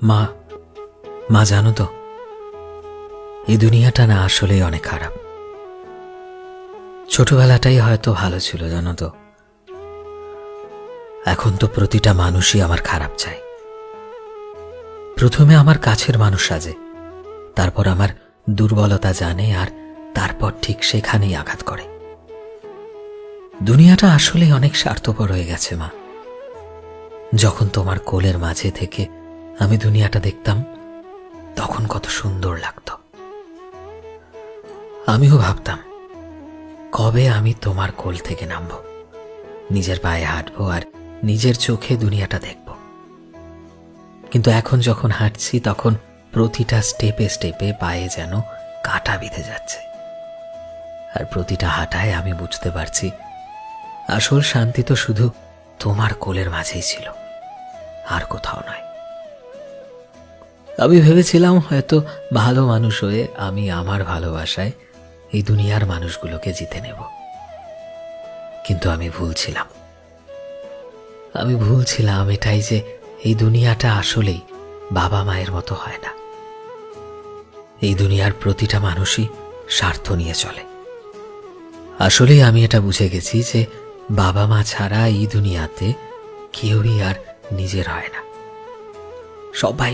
মা মা জানো তো, এই দুনিয়াটা না আসলেই অনেক খারাপ। ছোটবেলাটাই হয়তো ভালো ছিল জানো তো, এখন তো প্রতিটা মানুষই আমার খারাপ চায়। প্রথমে আমার কাছের মানুষ সাজে, তারপর আমার দুর্বলতা জানে, আর তারপর ঠিক সেখানেই আঘাত করে। দুনিয়াটা আসলেই অনেক স্বার্থপর হয়ে গেছে মা। যখন তোমার কোলের মাঝে থেকে আমি দুনিয়াটা দেখতাম, তখন কত সুন্দর লাগতো। আমিও ভাবতাম কবে আমি তোমার কোল থেকে নামবো, নিজের পায়ে হাঁটবো আর নিজের চোখে দুনিয়াটা দেখব। কিন্তু এখন যখন হাঁটছি, তখন প্রতিটা স্টেপে স্টেপে পায়ে যেন কাঁটা বিঁধে যাচ্ছে। আর প্রতিটা হাঁটায় আমি বুঝতে পারছি আসল শান্তি তো শুধু তোমার কোলের মাঝেই ছিল, আর কোথাও নয়। আমি ভেবেছিলাম হয়তো ভালো মানুষ হয়ে আমি আমার ভালোবাসায় এই দুনিয়ার মানুষগুলোকে জিতে নেব, কিন্তু আমি ভুলছিলাম এটাই যে এই দুনিয়াটা আসলেই বাবা মায়ের মতো হয় না। এই দুনিয়ার প্রতিটা মানুষই স্বার্থ নিয়ে চলে। আসলেই আমি এটা বুঝে গেছি যে বাবা মা ছাড়া এই দুনিয়াতে কেউই আর নিজের হয় না। সবাই